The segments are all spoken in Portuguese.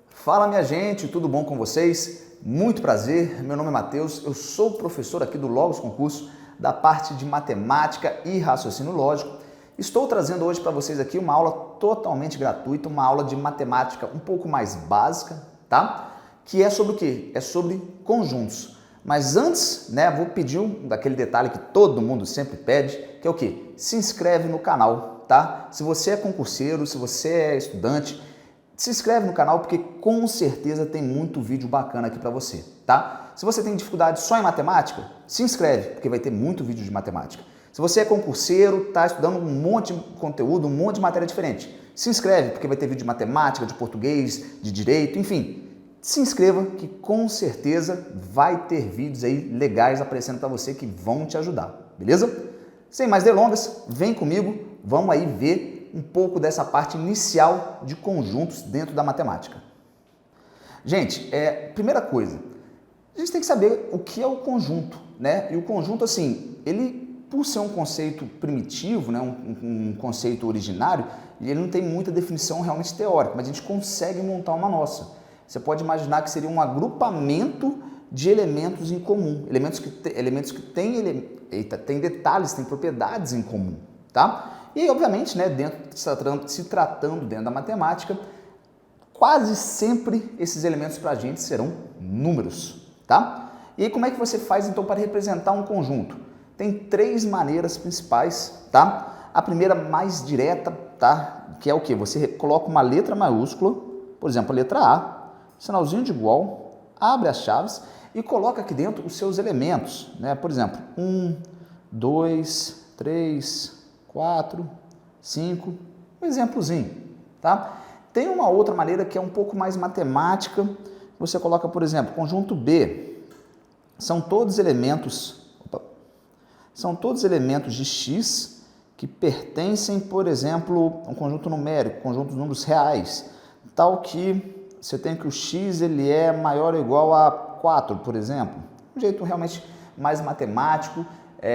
Fala minha gente, tudo bom com vocês? Muito prazer, meu nome é Matheus, eu sou professor aqui do Logos Concurso da parte de Matemática e Raciocínio Lógico. Estou trazendo hoje para vocês aqui uma aula totalmente gratuita, uma aula de matemática um pouco mais básica, tá? Que é sobre o quê? É sobre conjuntos. Mas antes, vou pedir daquele detalhe que todo mundo sempre pede, que é o quê? Se inscreve no canal, tá? Se você é concurseiro, se você é estudante, se inscreve no canal porque com certeza tem muito vídeo bacana aqui para você, tá? Se você tem dificuldade só em matemática, se inscreve porque vai ter muito vídeo de matemática. Se você é concurseiro, está estudando um monte de conteúdo, um monte de matéria diferente, se inscreve porque vai ter vídeo de matemática, de português, de direito, enfim. Se inscreva que com certeza vai ter vídeos aí legais aparecendo para você que vão te ajudar, beleza? Sem mais delongas, vem comigo, vamos aí ver um pouco dessa parte inicial de conjuntos dentro da matemática. Gente, primeira coisa, a gente tem que saber o que é o conjunto, né? E o conjunto, assim, ele, por ser um conceito primitivo, né, um conceito originário, ele não tem muita definição realmente teórica, mas a gente consegue montar uma nossa. Você pode imaginar que seria um agrupamento de elementos em comum, elementos que têm detalhes, têm propriedades em comum, tá? E, obviamente, né, se tratando dentro da matemática, quase sempre esses elementos para a gente serão números, tá? E aí, como é que você faz, então, para representar um conjunto? Tem três maneiras principais, tá? A primeira, mais direta, tá? Que é o quê? Você coloca uma letra maiúscula, por exemplo, a letra A, sinalzinho de igual, abre as chaves e coloca aqui dentro os seus elementos, né? Por exemplo, 1, 2, 3... 4, 5, um exemplozinho, tá? Tem uma outra maneira que é um pouco mais matemática, você coloca, por exemplo, conjunto B, são todos elementos de X que pertencem, por exemplo, a um conjunto numérico, conjunto de números reais, tal que você tem que o X ele é maior ou igual a 4, por exemplo, um jeito realmente mais matemático,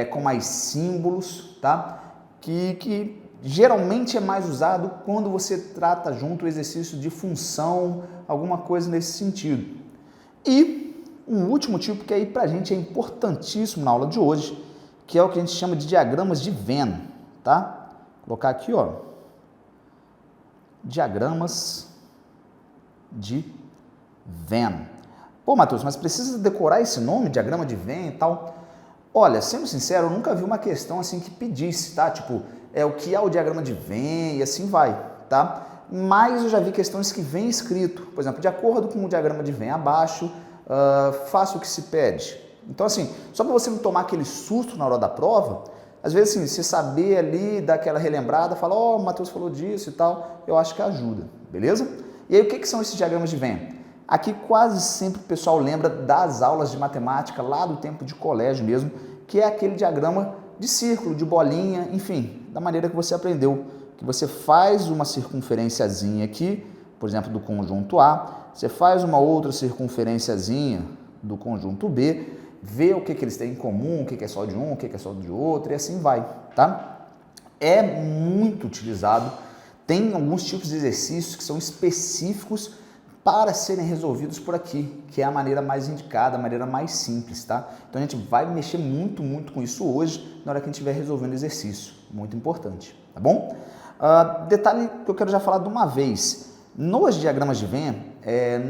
com mais símbolos, tá? Que geralmente é mais usado quando você trata junto o exercício de função, alguma coisa nesse sentido. E um último tipo que aí para a gente é importantíssimo na aula de hoje, que é o que a gente chama de diagramas de Venn, tá? Vou colocar aqui, ó, diagramas de Venn. Pô, Matheus, mas precisa decorar esse nome, diagrama de Venn e tal? Olha, sendo sincero, eu nunca vi uma questão assim que pedisse, tá? Tipo, o que é o diagrama de Venn e assim vai, tá? Mas eu já vi questões que vem escrito, por exemplo, de acordo com o diagrama de Venn abaixo, faça o que se pede. Então, assim, só para você não tomar aquele susto na hora da prova, às vezes, assim, você saber ali, dar aquela relembrada, falar, ó, o Matheus falou disso e tal, eu acho que ajuda, beleza? E aí, o que são esses diagramas de Venn? Aqui quase sempre o pessoal lembra das aulas de matemática lá do tempo de colégio mesmo, que é aquele diagrama de círculo, de bolinha, enfim, da maneira que você aprendeu, que você faz uma circunferenciazinha aqui, por exemplo, do conjunto A, você faz uma outra circunferenciazinha do conjunto B, vê o que eles têm em comum, o que é só de um, o que é só de outro, e assim vai, tá? É muito utilizado, tem alguns tipos de exercícios que são específicos para serem resolvidos por aqui, que é a maneira mais indicada, a maneira mais simples, tá? Então a gente vai mexer muito com isso hoje, na hora que a gente estiver resolvendo o exercício, muito importante, tá bom? Detalhe que eu quero já falar de uma vez, nos diagramas de Venn,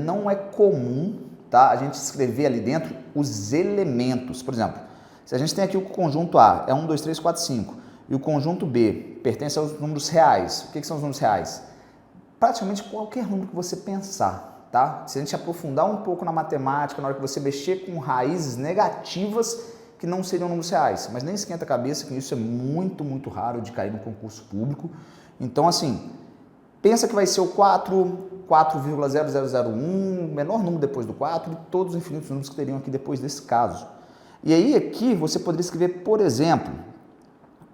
não é comum, tá, a gente escrever ali dentro os elementos, por exemplo, se a gente tem aqui o conjunto A, é 1, 2, 3, 4, 5, e o conjunto B pertence aos números reais, o que são os números reais? Praticamente qualquer número que você pensar, tá? Se a gente aprofundar um pouco na matemática, na hora que você mexer com raízes negativas que não seriam números reais, mas nem esquenta a cabeça que isso é muito raro de cair no concurso público. Então, assim, pensa que vai ser o 4,0001, menor número depois do 4 e todos os infinitos números que teriam aqui depois desse caso. E aí aqui você poderia escrever, por exemplo,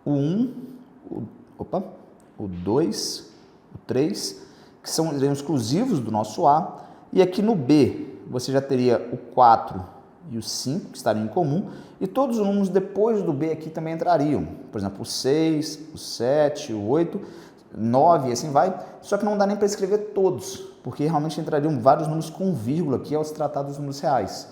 o 1, o 2, o 3, que seriam exclusivos do nosso A, e aqui no B você já teria o 4 e o 5 que estariam em comum, e todos os números depois do B aqui também entrariam. Por exemplo, o 6, o 7, o 8, 9 e assim vai, só que não dá nem para escrever todos, porque realmente entrariam vários números com vírgula aqui ao se tratar dos números reais.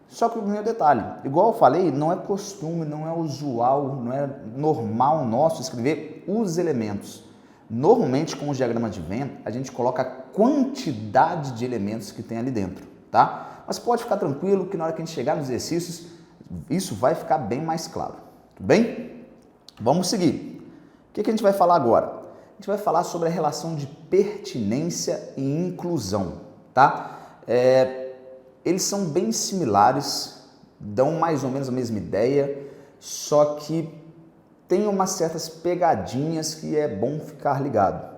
Só que o meu detalhe, igual eu falei, não é costume, não é usual, não é normal nosso escrever os elementos. Normalmente, com os diagramas de Venn, a gente coloca a quantidade de elementos que tem ali dentro, tá? Mas pode ficar tranquilo que na hora que a gente chegar nos exercícios, isso vai ficar bem mais claro, tudo bem? Vamos seguir. O que a gente vai falar agora? A gente vai falar sobre a relação de pertinência e inclusão, tá? Eles são bem similares, dão mais ou menos a mesma ideia, só que tem umas certas pegadinhas que é bom ficar ligado.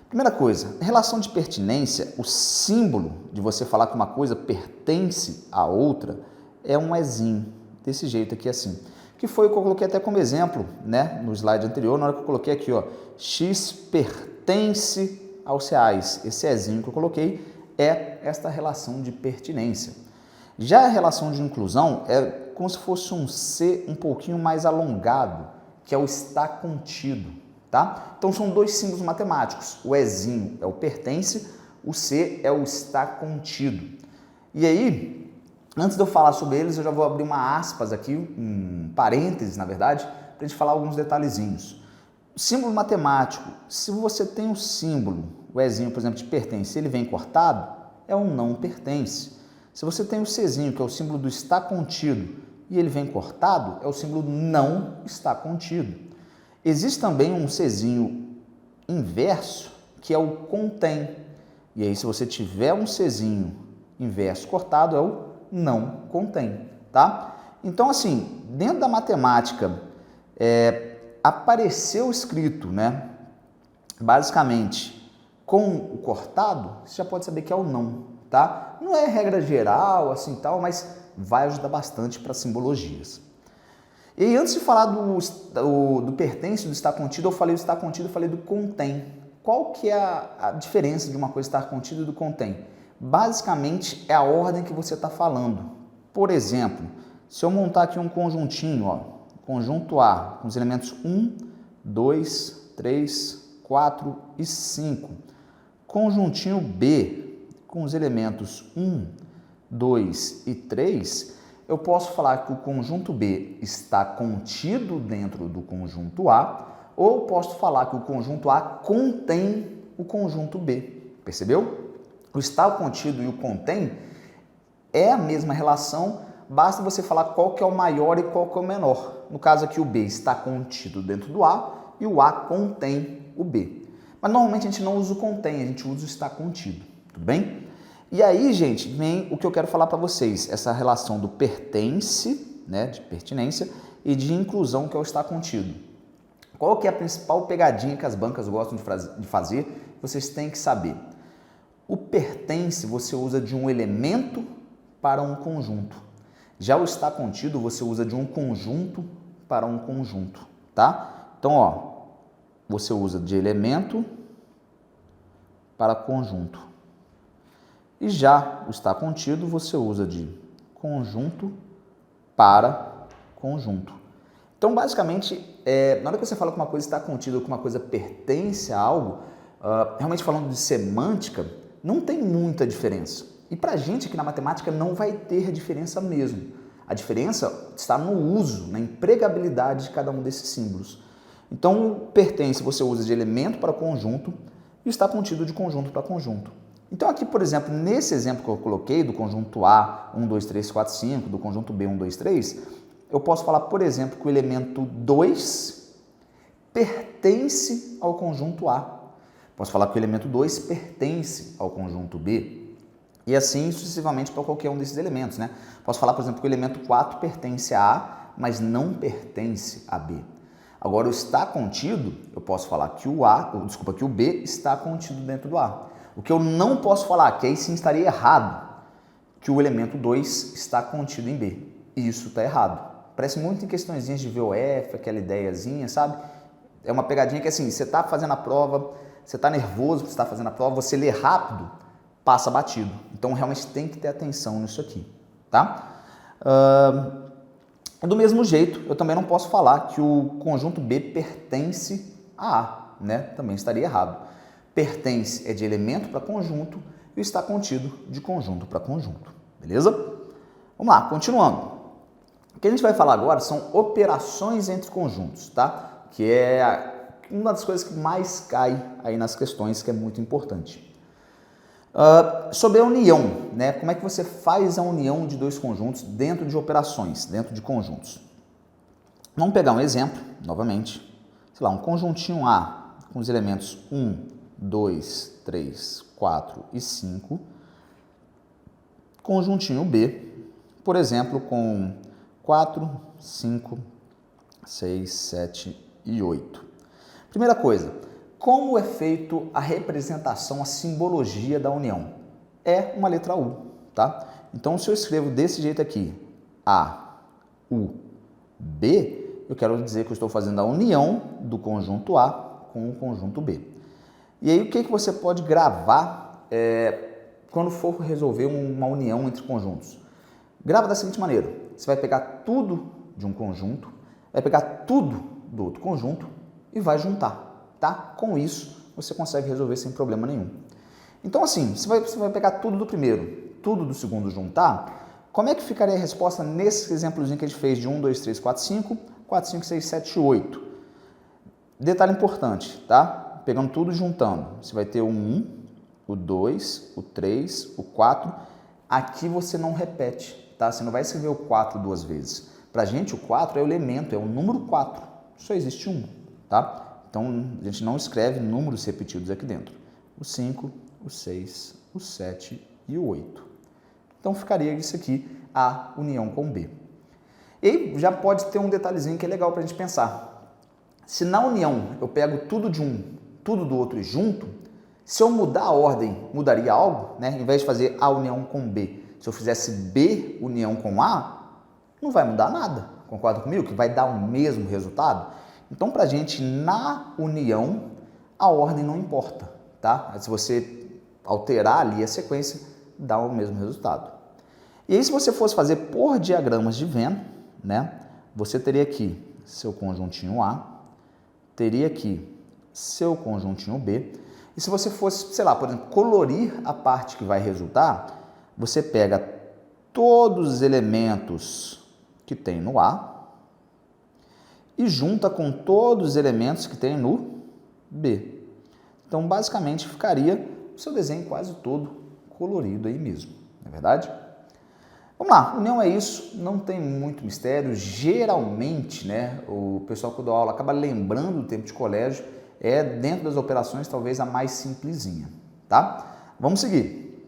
Primeira coisa, em relação de pertinência, o símbolo de você falar que uma coisa pertence a outra é um ezinho, desse jeito aqui assim. Que foi o que eu coloquei até como exemplo, né, no slide anterior, na hora que eu coloquei aqui, ó, X pertence aos reais. Esse ezinho que eu coloquei é esta relação de pertinência. Já a relação de inclusão é como se fosse um C um pouquinho mais alongado, que é o está contido, tá? Então são dois símbolos matemáticos, o ezinho é o pertence, o C é o está contido. E aí, antes de eu falar sobre eles, eu já vou abrir uma aspas aqui, um parênteses, na verdade, para a gente falar alguns detalhezinhos. Símbolo matemático, se você tem um símbolo, o ezinho, por exemplo, de pertence, ele vem cortado, é um não pertence. Se você tem o Czinho, que é o símbolo do está contido, e ele vem cortado, é o símbolo não está contido. Existe também um Czinho inverso, que é o contém. E aí, se você tiver um Czinho inverso cortado, é o não contém, tá? Então, assim, dentro da matemática, apareceu escrito, né, basicamente, com o cortado, você já pode saber que é o não, tá? Não é regra geral, assim, tal, mas vai ajudar bastante para simbologias. E aí, antes de falar do pertence, do estar contido, eu falei do estar contido, eu falei do contém. Qual que é a diferença de uma coisa estar contida e do contém? Basicamente, é a ordem que você está falando. Por exemplo, se eu montar aqui um conjuntinho, ó, conjunto A, com os elementos 1, 2, 3, 4 e 5. Conjuntinho B, com os elementos 1, 2 e 3, eu posso falar que o conjunto B está contido dentro do conjunto A, ou posso falar que o conjunto A contém o conjunto B. Percebeu? O estar contido e o contém é a mesma relação, basta você falar qual que é o maior e qual que é o menor. No caso aqui, o B está contido dentro do A e o A contém o B. Mas normalmente a gente não usa o contém, a gente usa o está contido, tudo bem? E aí, gente, vem o que eu quero falar para vocês, essa relação do pertence, né, de pertinência, e de inclusão, que é o está contido. Qual que é a principal pegadinha que as bancas gostam de fazer? Vocês têm que saber. O pertence você usa de um elemento para um conjunto. Já o está contido você usa de um conjunto para um conjunto, tá? Então, ó, você usa de elemento para conjunto. E já o está contido você usa de conjunto para conjunto. Então, basicamente, na hora que você fala que uma coisa está contida ou que uma coisa pertence a algo, realmente falando de semântica, não tem muita diferença. E para a gente aqui na matemática não vai ter diferença mesmo. A diferença está no uso, na empregabilidade de cada um desses símbolos. Então, o pertence você usa de elemento para conjunto e está contido de conjunto para conjunto. Então, aqui, por exemplo, nesse exemplo que eu coloquei do conjunto A, 1, 2, 3, 4, 5, do conjunto B, 1, 2, 3, eu posso falar, por exemplo, que o elemento 2 pertence ao conjunto A. Posso falar que o elemento 2 pertence ao conjunto B. E assim sucessivamente para qualquer um desses elementos, né? Posso falar, por exemplo, que o elemento 4 pertence a A, mas não pertence a B. Agora, o está contido, eu posso falar que que o B está contido dentro do A. O que eu não posso falar, que aí sim estaria errado, que o elemento 2 está contido em B. E isso está errado. Parece muito em questõezinhas de VOF, aquela ideiazinha, sabe? É uma pegadinha que assim, você está fazendo a prova, você está nervoso porque você está fazendo a prova, você lê rápido, passa batido. Então, realmente tem que ter atenção nisso aqui, tá? Do mesmo jeito, eu também não posso falar que o conjunto B pertence a A, né? Também estaria errado. Pertence é de elemento para conjunto e está contido de conjunto para conjunto, beleza? Vamos lá, continuando. O que a gente vai falar agora são operações entre conjuntos, tá? Que é uma das coisas que mais cai aí nas questões, que é muito importante. Sobre a união, né? Como é que você faz a união de dois conjuntos dentro de operações, dentro de conjuntos? Vamos pegar um exemplo, novamente. Sei lá, um conjuntinho A com os elementos 1, 2, 3, 4 e 5. Conjuntinho B, por exemplo, com 4, 5, 6, 7 e 8. Primeira coisa, como é feito a representação, a simbologia da união? É uma letra U, tá? Então, se eu escrevo desse jeito aqui, A, U, B, eu quero dizer que eu estou fazendo a união do conjunto A com o conjunto B. E aí, o que você pode gravar quando for resolver uma união entre conjuntos? Grava da seguinte maneira, você vai pegar tudo de um conjunto, vai pegar tudo do outro conjunto e vai juntar. Tá? Com isso, você consegue resolver sem problema nenhum. Então, assim, você vai pegar tudo do primeiro, tudo do segundo juntar, como é que ficaria a resposta nesse exemplozinho que a gente fez de 1, 2, 3, 4, 5, 4, 5, 6, 7, 8? Detalhe importante, tá? Pegando tudo e juntando, você vai ter o 1, o 2, o 3, o 4. Aqui você não repete, tá? Você não vai escrever o 4 duas vezes. Pra gente, o 4 é o elemento, é o número 4. Só existe um, tá? Então, a gente não escreve números repetidos aqui dentro. O 5, o 6, o 7 e o 8. Então, ficaria isso aqui, A união com B. E já pode ter um detalhezinho que é legal para a gente pensar. Se na união eu pego tudo de um, tudo do outro e junto, se eu mudar a ordem, mudaria algo? Né? Em vez de fazer A união com B, se eu fizesse B união com A, não vai mudar nada. Concorda comigo? Que vai dar o mesmo resultado? Então, para a gente, na união, a ordem não importa, tá? Se você alterar ali a sequência, dá o mesmo resultado. E aí, se você fosse fazer por diagramas de Venn, né? Você teria aqui seu conjuntinho A, teria aqui seu conjuntinho B, e se você fosse, sei lá, por exemplo, colorir a parte que vai resultar, você pega todos os elementos que tem no A, e junta com todos os elementos que tem no B. Então, basicamente, ficaria o seu desenho quase todo colorido aí mesmo, não é verdade? Vamos lá, união é isso, não tem muito mistério. Geralmente, né, o pessoal que dá aula acaba lembrando do tempo de colégio, é dentro das operações talvez a mais simplesinha, tá? Vamos seguir.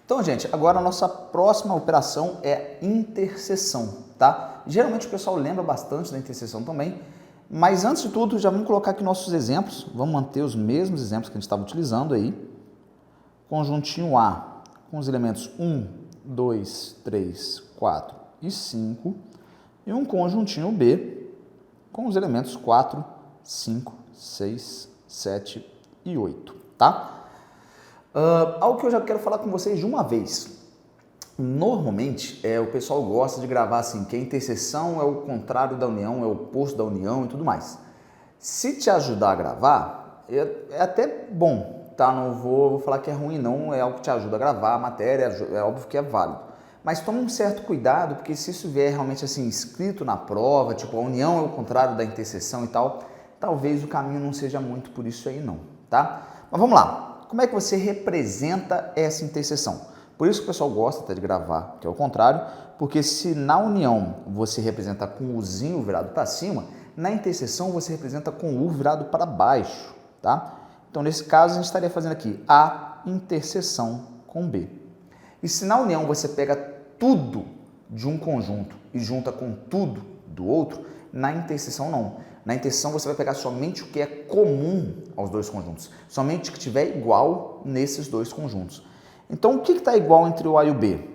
Então, gente, agora a nossa próxima operação é interseção, tá? Geralmente o pessoal lembra bastante da interseção também, mas antes de tudo, já vamos colocar aqui nossos exemplos, vamos manter os mesmos exemplos que a gente estava utilizando aí. Conjuntinho A com os elementos 1, 2, 3, 4 e 5, e um conjuntinho B com os elementos 4, 5, 6, 7 e 8, tá? Algo que eu já quero falar com vocês de uma vez. Normalmente, o pessoal gosta de gravar assim, que a interseção é o contrário da união, é o oposto da união e tudo mais. Se te ajudar a gravar, é até bom, tá? Não vou falar que é ruim não, é algo que te ajuda a gravar a matéria, é óbvio que é válido. Mas tome um certo cuidado, porque se isso vier realmente assim, escrito na prova, tipo, a união é o contrário da interseção e tal, talvez o caminho não seja muito por isso aí não, tá? Mas vamos lá, como é que você representa essa interseção? Por isso que o pessoal gosta até de gravar, que é o contrário, porque se na união você representa com o Uzinho virado para cima, na interseção você representa com o U virado para baixo, tá? Então, nesse caso, a gente estaria fazendo aqui A interseção com B. E se na união você pega tudo de um conjunto e junta com tudo do outro, na interseção não. Na interseção você vai pegar somente o que é comum aos dois conjuntos, somente o que tiver igual nesses dois conjuntos. Então, o que está igual entre o A e o B?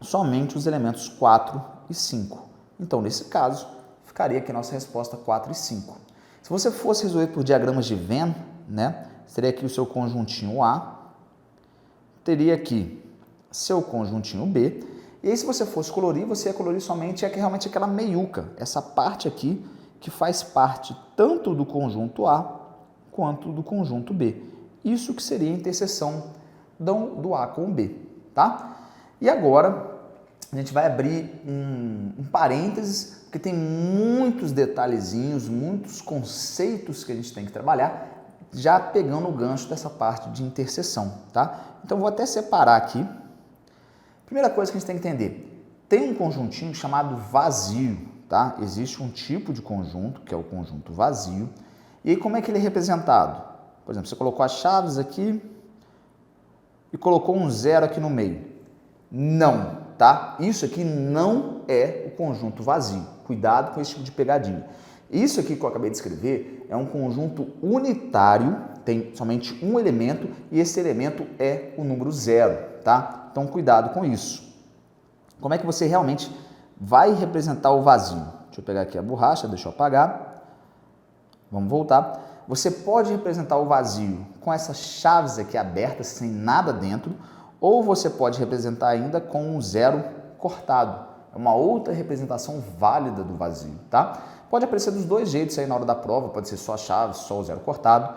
Somente os elementos 4 e 5. Então, nesse caso, ficaria aqui a nossa resposta 4 e 5. Se você fosse resolver por diagramas de Venn, né, teria aqui o seu conjuntinho A, teria aqui seu conjuntinho B, E aí, se você fosse colorir, você ia colorir somente realmente aquela meiuca, essa parte aqui que faz parte tanto do conjunto A quanto do conjunto B. Isso que seria a interseção do A com o B, tá? E agora, a gente vai abrir um parênteses, porque tem muitos detalhezinhos, muitos conceitos que a gente tem que trabalhar, já pegando o gancho dessa parte de interseção, tá? Então, vou até separar aqui. Primeira coisa que a gente tem que entender, tem um conjuntinho chamado vazio, tá? Existe um tipo de conjunto, que é o conjunto vazio, e aí como é que ele é representado? Por exemplo, você colocou as chaves aqui e colocou um zero aqui no meio. Não, tá? Isso aqui não é o conjunto vazio. Cuidado com esse tipo de pegadinha. Isso aqui que eu acabei de escrever é um conjunto unitário, tem somente um elemento e esse elemento é o número zero, tá? Então, cuidado com isso. Como é que você realmente vai representar o vazio? Deixa eu pegar aqui a borracha, deixa eu apagar. Vamos voltar. Você pode representar o vazio com essas chaves aqui abertas, sem nada dentro, ou você pode representar ainda com um zero cortado. É uma outra representação válida do vazio, tá? Pode aparecer dos dois jeitos aí na hora da prova, pode ser só a chave, só o zero cortado.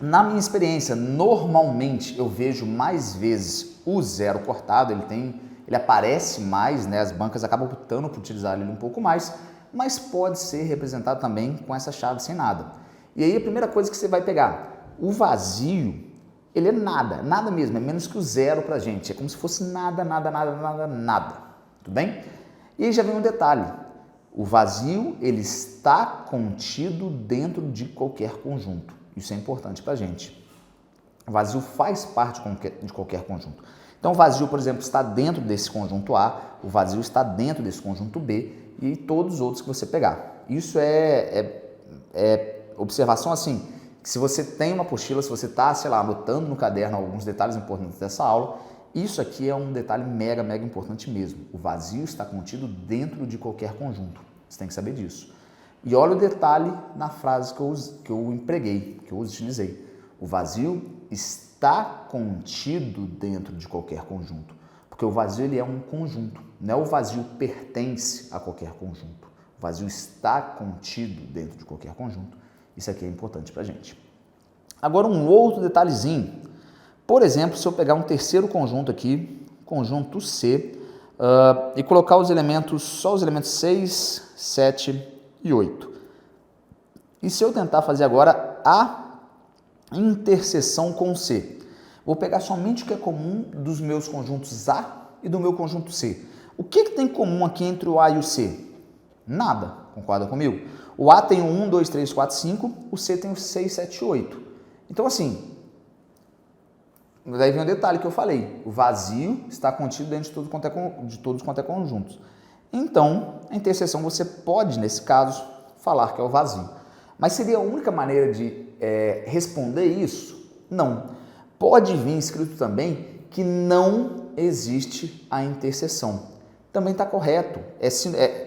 Na minha experiência, normalmente eu vejo mais vezes o zero cortado, ele aparece mais, né? As bancas acabam optando por utilizar ele um pouco mais, mas pode ser representado também com essa chave sem nada. E aí a primeira coisa que você vai pegar, o vazio, ele é nada, nada mesmo, é menos que o zero pra gente, é como se fosse nada, nada, nada, nada, nada, tudo bem? E aí já vem um detalhe, o vazio, ele está contido dentro de qualquer conjunto. Isso é importante para a gente. O vazio faz parte de qualquer conjunto. Então, o vazio, por exemplo, está dentro desse conjunto A, o vazio está dentro desse conjunto B e todos os outros que você pegar. Isso é observação assim, que se você tem uma apostila, se você está, sei lá, anotando no caderno alguns detalhes importantes dessa aula, isso aqui é um detalhe mega, mega importante mesmo. O vazio está contido dentro de qualquer conjunto. Você tem que saber disso. E olha o detalhe na frase que eu empreguei, que eu utilizei. O vazio está contido dentro de qualquer conjunto. Porque o vazio ele é um conjunto. Não é o vazio pertence a qualquer conjunto. O vazio está contido dentro de qualquer conjunto. Isso aqui é importante pra gente. Agora um outro detalhezinho. Por exemplo, se eu pegar um terceiro conjunto aqui, conjunto C, e colocar só os elementos 6, 7 e 8. E se eu tentar fazer agora a interseção com C? Vou pegar somente o que é comum dos meus conjuntos A e do meu conjunto C. O que tem em comum aqui entre o A e o C? Nada, concorda comigo? O A tem o 1, 2, 3, 4, 5, o C tem o 6, 7 e 8. Então assim, daí vem um detalhe que eu falei, o vazio está contido dentro de todos quanto é conjuntos. Então, a interseção você pode, nesse caso, falar que é o vazio. Mas seria a única maneira de responder isso? Não. Pode vir escrito também que não existe a interseção. Também está correto.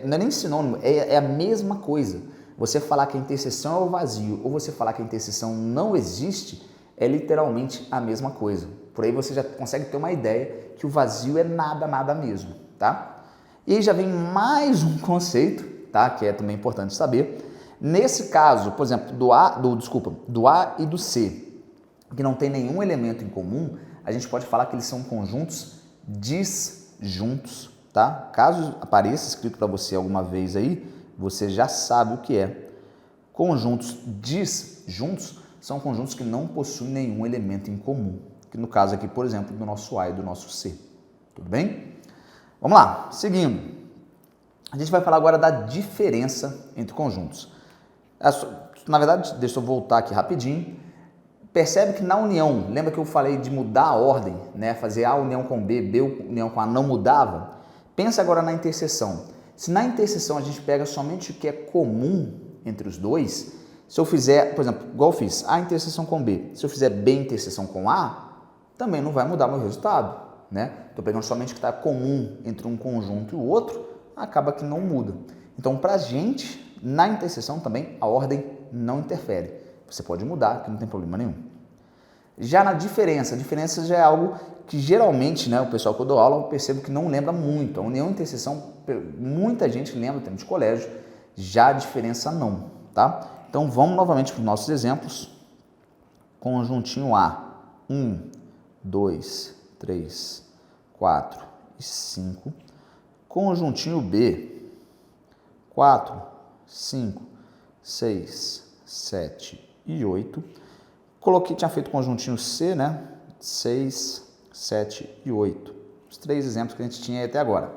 Não é nem sinônimo, é a mesma coisa. Você falar que a interseção é o vazio ou você falar que a interseção não existe é literalmente a mesma coisa. Por aí você já consegue ter uma ideia que o vazio é nada, nada mesmo, tá? E aí já vem mais um conceito, tá? Que é também importante saber. Nesse caso, por exemplo, do A e do C, que não tem nenhum elemento em comum, a gente pode falar que eles são conjuntos disjuntos, tá? Caso apareça escrito para você alguma vez aí, você já sabe o que é. Conjuntos disjuntos são conjuntos que não possuem nenhum elemento em comum, que no caso aqui, por exemplo, do nosso A e do nosso C. Tudo bem? Vamos lá, seguindo. A gente vai falar agora da diferença entre conjuntos. Na verdade, deixa eu voltar aqui rapidinho. Percebe que na união, lembra que eu falei de mudar a ordem, né? Fazer A união com B, B união com A não mudava? Pensa agora na interseção. Se na interseção a gente pega somente o que é comum entre os dois, se eu fizer, por exemplo, igual eu fiz, A interseção com B, se eu fizer B interseção com A, também não vai mudar meu resultado, né? Estou pegando somente o que está comum entre um conjunto e o outro, acaba que não muda. Então, para a gente, na interseção também, a ordem não interfere. Você pode mudar, que não tem problema nenhum. Já na diferença, a diferença já é algo que geralmente, né, o pessoal que eu dou aula, eu percebo que não lembra muito. A união e interseção, muita gente lembra no tempo de colégio, já a diferença não, tá? Então vamos novamente para os nossos exemplos. Conjuntinho A, 1, 2, 3, 4 e 5. Conjuntinho B, 4, 5, 6, 7 e 8. Coloquei, tinha feito conjuntinho C, né? 6, 7 e 8. Os 3 exemplos que a gente tinha até agora.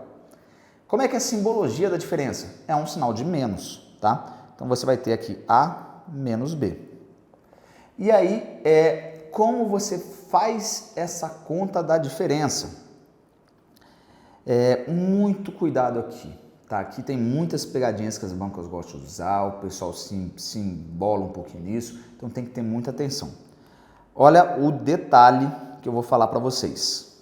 Como é que é a simbologia da diferença? É um sinal de menos, tá? Então você vai ter aqui A menos B. E aí, como você faz essa conta da diferença? Muito cuidado aqui, tá? Aqui tem muitas pegadinhas que as bancas gostam de usar, o pessoal se embola um pouquinho nisso, então tem que ter muita atenção. Olha o detalhe que eu vou falar para vocês.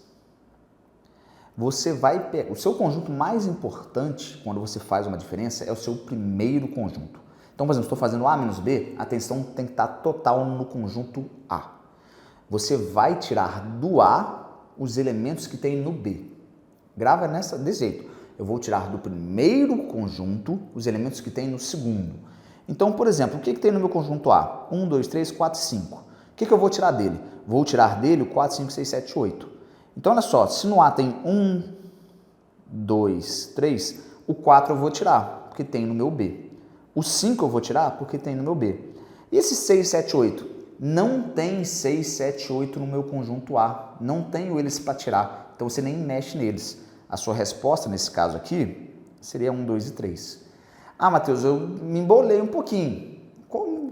Você vai pegar, o seu conjunto mais importante quando você faz uma diferença é o seu primeiro conjunto. Então, por exemplo, estou fazendo A menos B, a atenção tem que estar total no conjunto A. Você vai tirar do A os elementos que tem no B. Grava desse jeito. Eu vou tirar do primeiro conjunto os elementos que tem no segundo. Então, por exemplo, o que tem no meu conjunto A? 1, 2, 3, 4, 5. O que eu vou tirar dele? Vou tirar dele o 4, 5, 6, 7, 8. Então, olha só, se no A tem 1, 2, 3, o 4 eu vou tirar, porque tem no meu B. O 5 eu vou tirar, porque tem no meu B. E esse 6, 7, 8? Não tem 6, 7, 8 no meu conjunto A. Não tenho eles para tirar, então você nem mexe neles. A sua resposta, nesse caso aqui, seria 1, 2 e 3. Ah, Matheus, eu me embolei um pouquinho.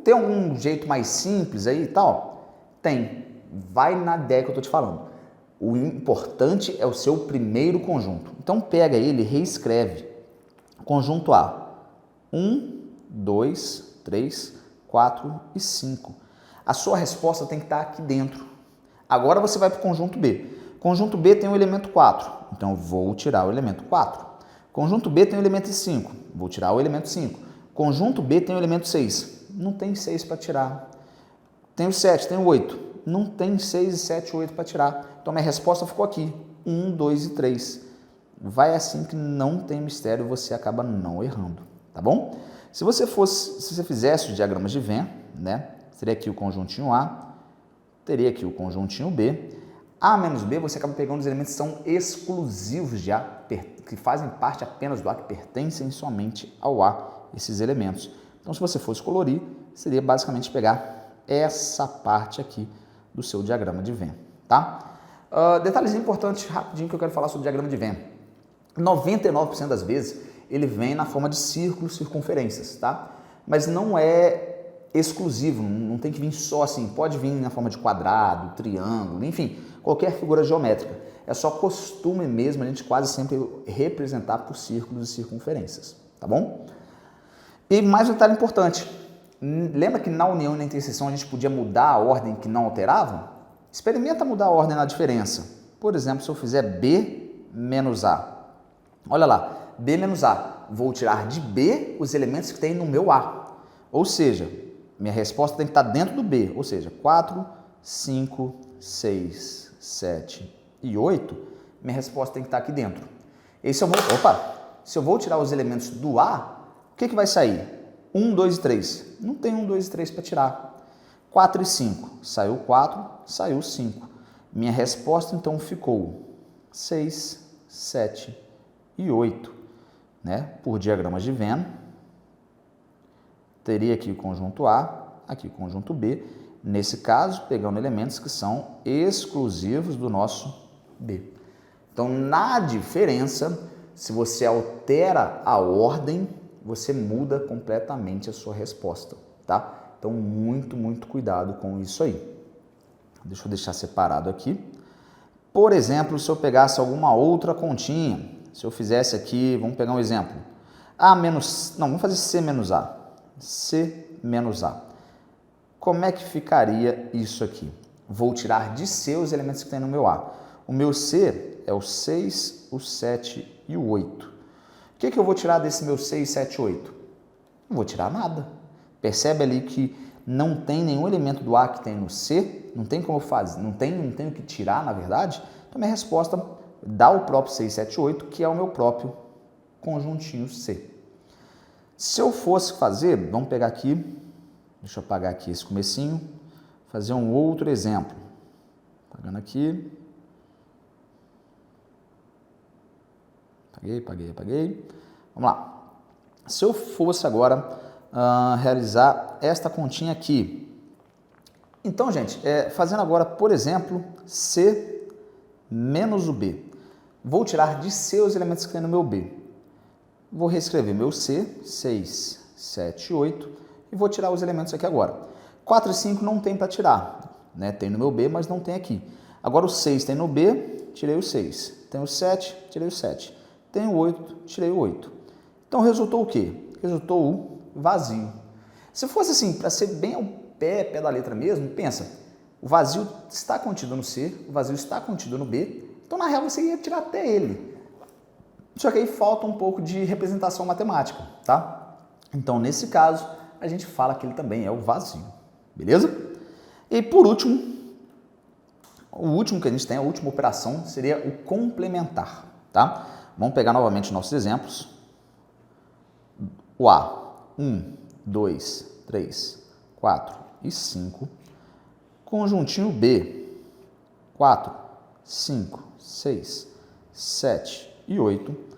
Tem algum jeito mais simples aí e tal? Tem. Vai na ideia que eu estou te falando. O importante é o seu primeiro conjunto. Então, pega ele e reescreve. Conjunto A. 1, 2, 3, 4 e 5. A sua resposta tem que estar aqui dentro. Agora você vai para o conjunto B. Conjunto B tem o elemento 4. Então, vou tirar o elemento 4. Conjunto B tem o elemento 5. Vou tirar o elemento 5. Conjunto B tem o elemento 6. Não tem 6 para tirar. Tem o 7, tem o 8. Não tem 6, 7, 8 para tirar. Então, minha resposta ficou aqui. 1, 2 e 3. Vai assim que não tem mistério, você acaba não errando. Tá bom? Se você fizesse os diagramas de Venn, né? Teria aqui o conjuntinho A, teria aqui o conjuntinho B. A menos B, você acaba pegando os elementos que são exclusivos de A, que fazem parte apenas do A, que pertencem somente ao A, esses elementos. Então, se você fosse colorir, seria basicamente pegar essa parte aqui do seu diagrama de Venn, tá? Detalhes importantes, rapidinho, que eu quero falar sobre o diagrama de Venn. 99% das vezes, ele vem na forma de círculos, circunferências, tá? Mas não é exclusivo, não tem que vir só assim, pode vir na forma de quadrado, triângulo, enfim, qualquer figura geométrica. É só costume mesmo a gente quase sempre representar por círculos e circunferências, tá bom? E mais um detalhe importante, lembra que na união e na interseção a gente podia mudar a ordem que não alterava? Experimenta mudar a ordem na diferença. Por exemplo, se eu fizer B menos A, olha lá, B menos A, vou tirar de B os elementos que tem no meu A, ou seja, minha resposta tem que estar dentro do B, ou seja, 4, 5, 6, 7 e 8, minha resposta tem que estar aqui dentro. E se eu vou tirar os elementos do A, o que vai sair? 1, 2 e 3. Não tem 1, 2 e 3 para tirar. 4 e 5. Saiu 4, saiu 5. Minha resposta, então, ficou 6, 7 e 8. Né? Por diagramas de Venn, teria aqui o conjunto A, aqui o conjunto B. Nesse caso, pegando elementos que são exclusivos do nosso B. Então, na diferença, se você altera a ordem, você muda completamente a sua resposta, tá? Então, muito cuidado com isso aí. Deixa eu deixar separado aqui. Por exemplo, se eu pegasse alguma outra continha, se eu fizesse aqui, vamos pegar um exemplo. Vamos fazer C menos A. C menos A. Como é que ficaria isso aqui? Vou tirar de C os elementos que tem no meu A. O meu C é o 6, o 7 e o 8. O que eu vou tirar desse meu 6, 7, 8? Não vou tirar nada. Percebe ali que não tem nenhum elemento do A que tem no C, não tem como fazer, não tenho o que tirar, na verdade, então minha resposta dá o próprio 6, 7, 8, que é o meu próprio conjuntinho C. Se eu fosse fazer, vamos pegar aqui, deixa eu apagar aqui esse comecinho, fazer um outro exemplo. Apagando aqui. Apaguei. Vamos lá. Se eu fosse agora realizar esta continha aqui. Então, gente, fazendo agora, por exemplo, C menos o B. Vou tirar de C os elementos que tem no meu B. Vou reescrever meu C, 6, 7, 8, e vou tirar os elementos aqui agora. 4 e 5 não tem para tirar, né? Tem no meu B, mas não tem aqui. Agora o 6 tem no B, tirei o 6. Tem o 7, tirei o 7. Tem o 8, tirei o 8. Então resultou o quê? Resultou o vazio. Se fosse assim, para ser bem ao pé da letra mesmo, pensa, o vazio está contido no C, o vazio está contido no B, então na real você ia tirar até ele. Só que aí falta um pouco de representação matemática, tá? Então, nesse caso, a gente fala que ele também é o vazio, beleza? E por último, o último que a gente tem, a última operação, seria o complementar, tá? Vamos pegar novamente nossos exemplos. O A, 1, 2, 3, 4 e 5. Conjuntinho B, 4, 5, 6, 7 e 8.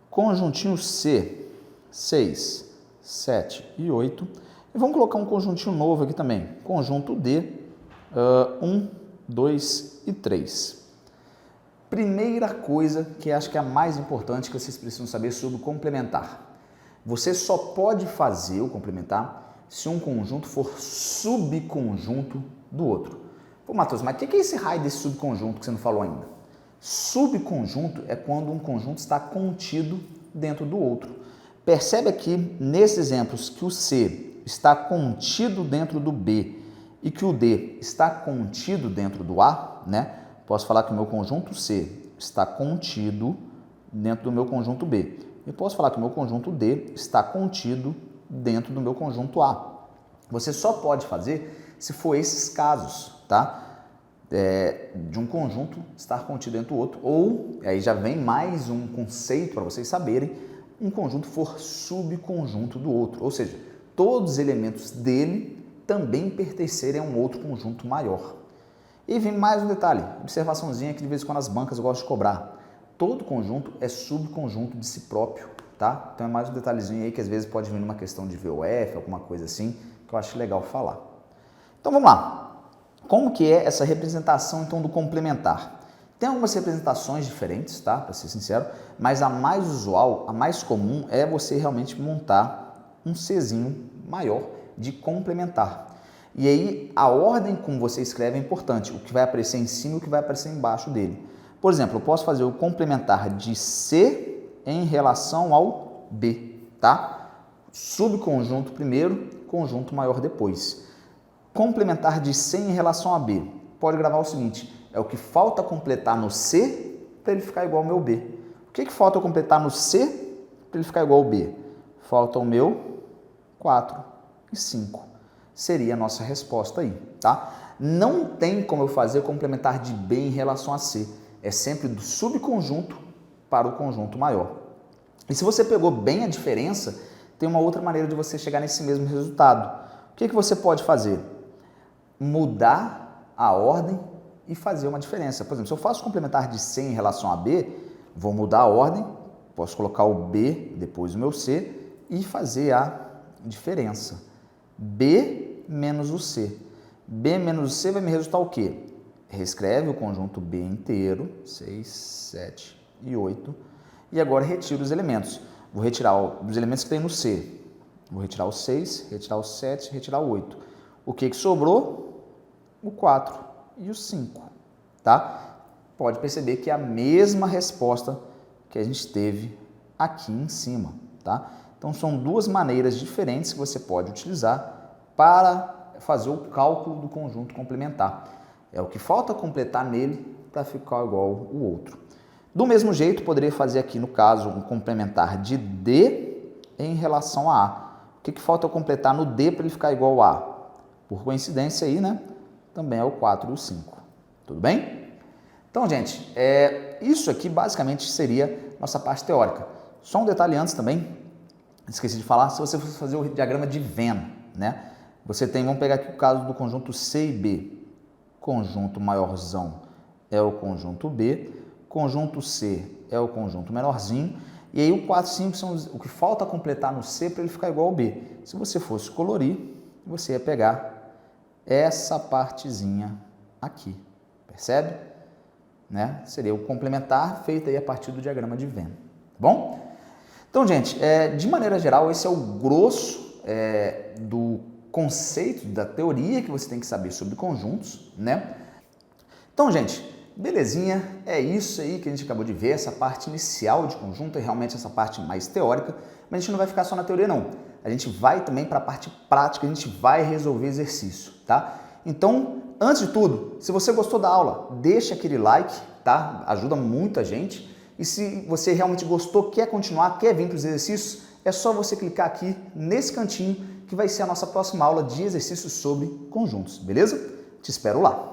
Conjuntinho C, 6, 7 e 8. E vamos colocar um conjuntinho novo aqui também. Conjunto D, 1, 2 e 3. Primeira coisa que acho que é a mais importante que vocês precisam saber sobre o complementar. Você só pode fazer o complementar se um conjunto for subconjunto do outro. Pô, Matheus, mas o que é esse raio desse subconjunto que você não falou ainda? Subconjunto é quando um conjunto está contido dentro do outro. Percebe aqui, nesses exemplos, que o C está contido dentro do B e que o D está contido dentro do A, né? Posso falar que o meu conjunto C está contido dentro do meu conjunto B. E posso falar que o meu conjunto D está contido dentro do meu conjunto A. Você só pode fazer se for esses casos, tá? De um conjunto estar contido dentro do outro, ou, aí já vem mais um conceito para vocês saberem, um conjunto for subconjunto do outro, ou seja, todos os elementos dele também pertencerem a um outro conjunto maior. E vem mais um detalhe, observaçãozinha que de vez em quando as bancas gostam de cobrar. Todo conjunto é subconjunto de si próprio, tá? Então é mais um detalhezinho aí que às vezes pode vir numa questão de VOF, alguma coisa assim, que eu acho legal falar. Então vamos lá. Como que é essa representação, então, do complementar? Tem algumas representações diferentes, tá? Para ser sincero, mas a mais usual, a mais comum, é você realmente montar um Czinho maior de complementar. E aí, a ordem como você escreve é importante, o que vai aparecer em cima e o que vai aparecer embaixo dele. Por exemplo, eu posso fazer o complementar de C em relação ao B, tá? Subconjunto primeiro, conjunto maior depois. Complementar de C em relação a B. Pode gravar o seguinte, é o que falta completar no C para ele ficar igual ao meu B. O que falta completar no C para ele ficar igual ao B? Falta o meu 4 e 5. Seria a nossa resposta aí, tá? Não tem como eu fazer complementar de B em relação a C. É sempre do subconjunto para o conjunto maior. E se você pegou bem a diferença, tem uma outra maneira de você chegar nesse mesmo resultado. O que você pode fazer? Mudar a ordem e fazer uma diferença. Por exemplo, se eu faço complementar de C em relação a B, vou mudar a ordem, posso colocar o B depois o meu C e fazer a diferença. B menos o C. B menos o C vai me resultar o quê? Reescreve o conjunto B inteiro, 6, 7 e 8, e agora retiro os elementos. Vou retirar os elementos que tem no C. Vou retirar o 6, retirar o 7, retirar o 8. O que sobrou? O 4 e o 5, tá? Pode perceber que é a mesma resposta que a gente teve aqui em cima, tá? Então, são duas maneiras diferentes que você pode utilizar para fazer o cálculo do conjunto complementar. É o que falta completar nele para ficar igual ao outro. Do mesmo jeito, poderia fazer aqui, no caso, um complementar de D em relação a A. O que falta eu completar no D para ele ficar igual a A? Por coincidência aí, né? Também é o 4 e o 5. Tudo bem? Então, gente, isso aqui basicamente seria nossa parte teórica. Só um detalhe antes também, esqueci de falar, se você for fazer o diagrama de Venn, né? Você tem, vamos pegar aqui o caso do conjunto C e B. Conjunto maiorzão é o conjunto B, conjunto C é o conjunto menorzinho, e aí o 4 e 5 são o que falta completar no C para ele ficar igual ao B. Se você fosse colorir, você ia pegar essa partezinha aqui, percebe? Né? Seria o complementar feito aí a partir do diagrama de Venn, tá bom? Então, gente, de maneira geral, esse é o grosso do conceito, da teoria que você tem que saber sobre conjuntos, né? Então, gente, belezinha, é isso aí que a gente acabou de ver, essa parte inicial de conjunto, é realmente essa parte mais teórica, mas a gente não vai ficar só na teoria não, a gente vai também para a parte prática, a gente vai resolver exercício, tá? Então, antes de tudo, se você gostou da aula, deixa aquele like, tá? Ajuda muito a gente, e se você realmente gostou, quer continuar, quer vir para os exercícios, é só você clicar aqui nesse cantinho que vai ser a nossa próxima aula de exercícios sobre conjuntos, beleza? Te espero lá!